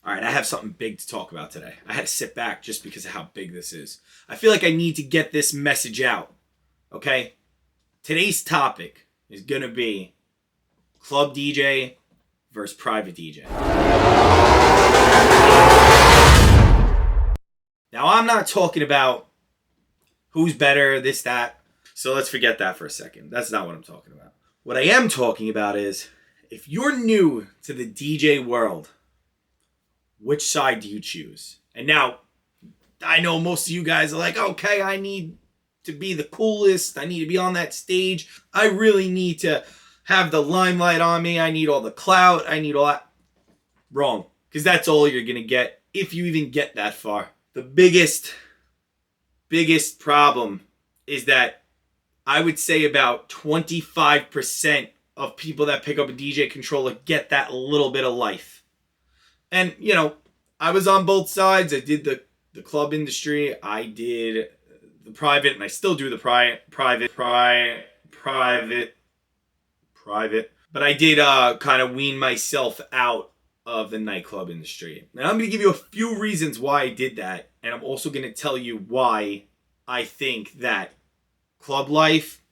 All right, I have something big to talk about today. I had to sit back just because of how big this is. I feel like I need to get this message out, okay? Today's topic is going to be club DJ versus private DJ. Now, I'm not talking about who's better, this, that. So let's forget that for a second. That's not what I'm talking about. What I am talking about is, if you're new to the DJ world, which side do you choose? And now, I know most of you guys are like, okay, I need to be the coolest. I need to be on that stage. I really need to have the limelight on me. I need all the clout. I need all that. Wrong. Because that's all you're going to get if you even get that far. The biggest problem is that I would say about 25% of people that pick up a DJ controller get that little bit of life. And, you know, I was on both sides. I did the club industry. I did the private, and I still do the private. But I did kind of wean myself out of the nightclub industry. Now, I'm going to give you a few reasons why I did that. And I'm also going to tell you why I think that club life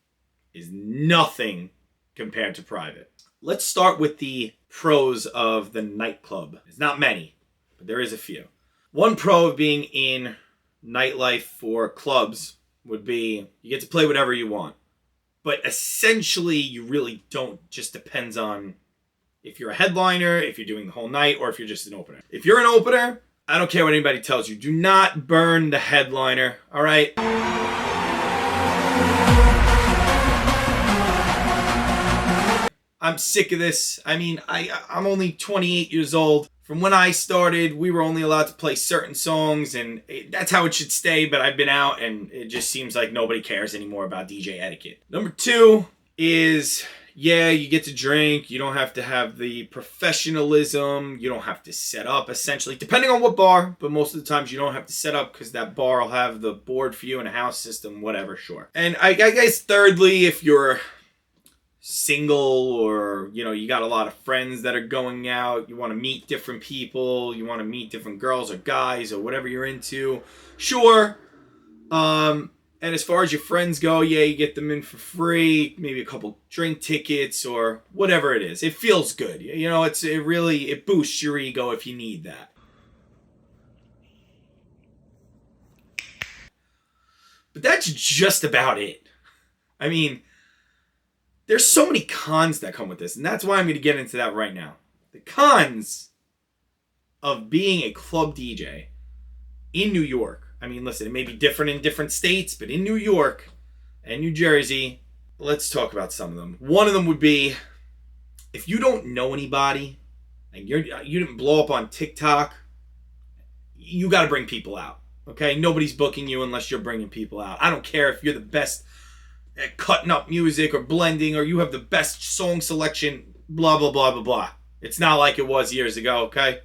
is nothing compared to private. Let's start with the pros of the nightclub. There's not many, but there is a few. One pro of being in nightlife for clubs would be you get to play whatever you want. But essentially, you really don't. Just depends on if you're a headliner, if you're doing the whole night, or if you're just an opener. If you're an opener, I don't care what anybody tells you. Do not burn the headliner, all right? I'm sick of this. I mean, I'm only 28 years old. From when I started, we were only allowed to play certain songs, and that's how it should stay, but I've been out, and it just seems like nobody cares anymore about DJ etiquette. Number two is, yeah, you get to drink. You don't have to have the professionalism. You don't have to set up, essentially, depending on what bar, but most of the times you don't have to set up because that bar will have the board for you and a house system, whatever, sure. And I guess thirdly, if you're single, or you got a lot of friends that are going out, you want to meet different people, you want to meet different girls or guys or whatever you're into, sure. And as far as your friends go, yeah, you get them in for free, maybe a couple drink tickets or whatever it is. It feels good, it boosts your ego if you need that. But that's just about it. I mean, there's so many cons that come with this, and that's why I'm going to get into that right now. The cons of being a club DJ in New York. I mean, listen, it may be different in different states, but in New York and New Jersey, let's talk about some of them. One of them would be, if you don't know anybody and you didn't blow up on TikTok, you got to bring people out, okay? Nobody's booking you unless you're bringing people out. I don't care if you're the best at cutting up music or blending, or you have the best song selection, blah, blah, blah, blah, blah. It's not like it was years ago, okay?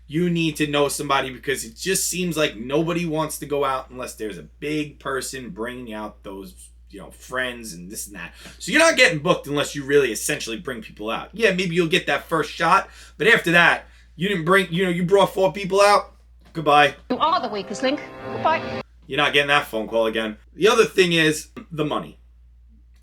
You need to know somebody, because it just seems like nobody wants to go out unless there's a big person bringing out those, friends and this and that. So you're not getting booked unless you really essentially bring people out. Yeah, maybe you'll get that first shot, but after that, you didn't bring, you brought 4 people out, goodbye. You are the weakest link, goodbye. You're not getting that phone call again. The other thing is the money.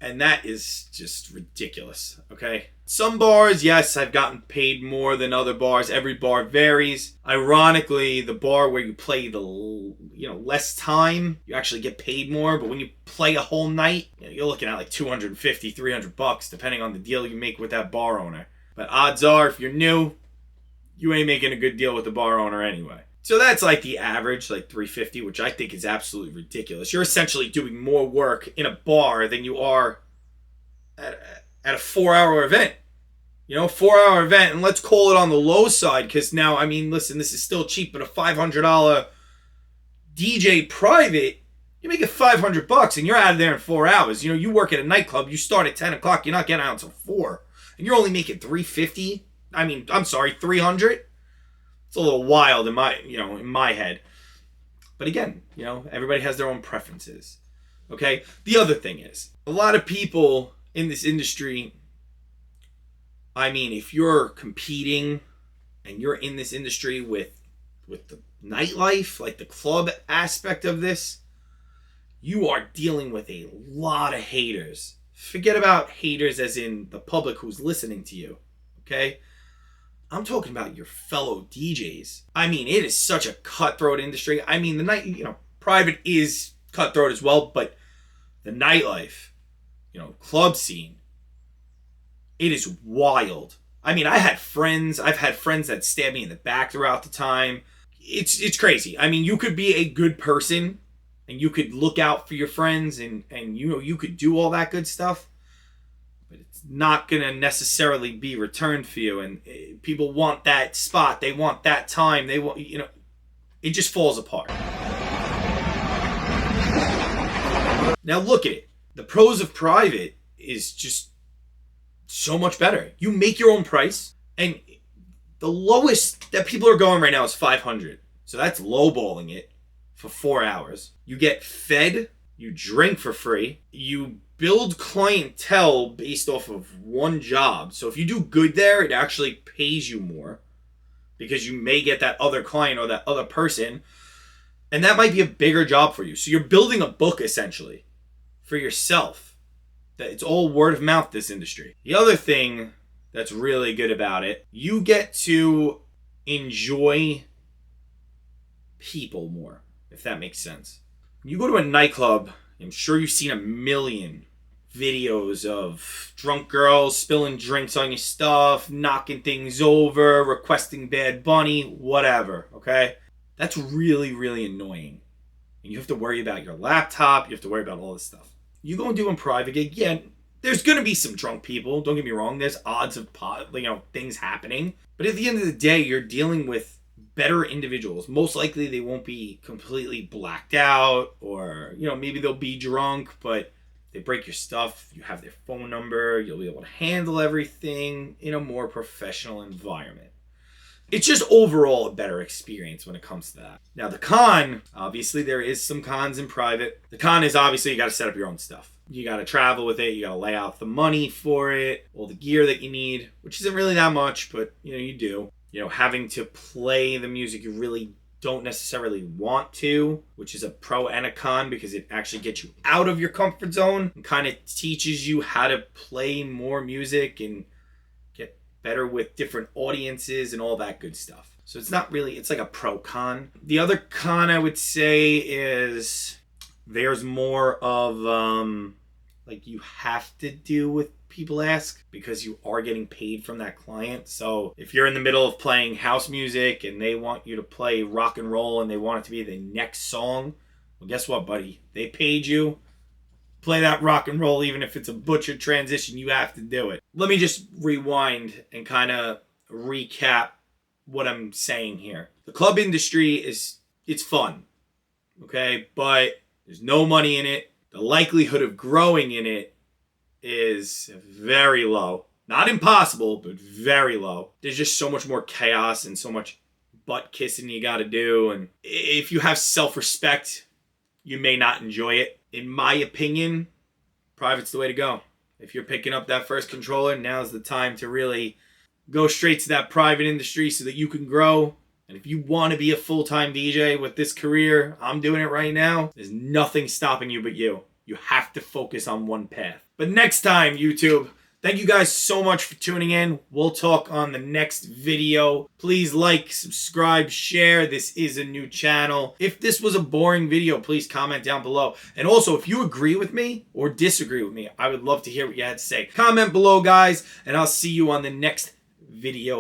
And that is just ridiculous, okay? Some bars, yes, I've gotten paid more than other bars. Every bar varies. Ironically, the bar where you play the less time, you actually get paid more. But when you play a whole night, you're looking at like $250, $300, depending on the deal you make with that bar owner. But odds are, if you're new, you ain't making a good deal with the bar owner anyway. So that's like the average, like $350, which I think is absolutely ridiculous. You're essentially doing more work in a bar than you are at a 4-hour event. 4-hour event, and let's call it on the low side, because now, I mean, listen, this is still cheap, but a $500 DJ private, you make it $500 and you're out of there in 4 hours. You work at a nightclub, you start at 10 o'clock, you're not getting out until 4, and you're only making $350. $300. It's a little wild in my head. But again, everybody has their own preferences. Okay? The other thing is, a lot of people in this industry, I mean, if you're competing and you're in this industry with the nightlife, like the club aspect of this, you are dealing with a lot of haters. Forget about haters as in the public who's listening to you, okay? I'm talking about your fellow DJs. I mean, it is such a cutthroat industry. I mean, private is cutthroat as well, but the nightlife, club scene, it is wild. I mean, I've had friends that stab me in the back throughout the time. It's crazy. I mean, you could be a good person and you could look out for your friends and you could do all that good stuff, but it's not going to necessarily be returned for you. And people want that spot. They want that time. They want, it just falls apart. Now look at it. The pros of private is just so much better. You make your own price, and the lowest that people are going right now is 500. So that's lowballing it for 4 hours. You get fed, you drink for free, you build clientele based off of one job. So if you do good there, it actually pays you more because you may get that other client or that other person, and that might be a bigger job for you. So you're building a book essentially for yourself. That it's all word of mouth, this industry. The other thing that's really good about it, you get to enjoy people more, if that makes sense. When you go to a nightclub, I'm sure you've seen a million videos of drunk girls spilling drinks on your stuff, knocking things over, requesting Bad Bunny, whatever, okay? That's really, really annoying. And you have to worry about your laptop, you have to worry about all this stuff. You go and do a private gig, yeah, there's going to be some drunk people, don't get me wrong, there's odds of things happening, but at the end of the day, you're dealing with better individuals. Most likely they won't be completely blacked out, or maybe they'll be drunk, but they break your stuff, you have their phone number, you'll be able to handle everything in a more professional environment. It's just overall a better experience when it comes to that. Now the con, obviously there is some cons in private. The con is obviously you got to set up your own stuff. You got to travel with it, you got to lay out the money for it, all the gear that you need, which isn't really that much, but you do. Having to play the music you really don't necessarily want to, which is a pro and a con because it actually gets you out of your comfort zone and kind of teaches you how to play more music and better with different audiences and all that good stuff. So it's like a pro con. The other con I would say is there's more of you have to do what people ask because you are getting paid from that client. So if you're in the middle of playing house music and they want you to play rock and roll and they want it to be the next song, well, guess what, buddy? They paid you. Play that rock and roll, even if it's a butchered transition, you have to do it. Let me just rewind and kind of recap what I'm saying here. The club industry it's fun, okay? But there's no money in it. The likelihood of growing in it is very low. Not impossible, but very low. There's just so much more chaos and so much butt kissing you got to do. And if you have self-respect, you may not enjoy it. In my opinion, private's the way to go. If you're picking up that first controller, now's the time to really go straight to that private industry so that you can grow. And if you want to be a full-time DJ with this career, I'm doing it right now, there's nothing stopping you but you. You have to focus on one path. But next time, YouTube, thank you guys so much for tuning in. We'll talk on the next video. Please like, subscribe, share. This is a new channel. If this was a boring video, please comment down below. And also, if you agree with me or disagree with me, I would love to hear what you had to say. Comment below, guys, and I'll see you on the next video.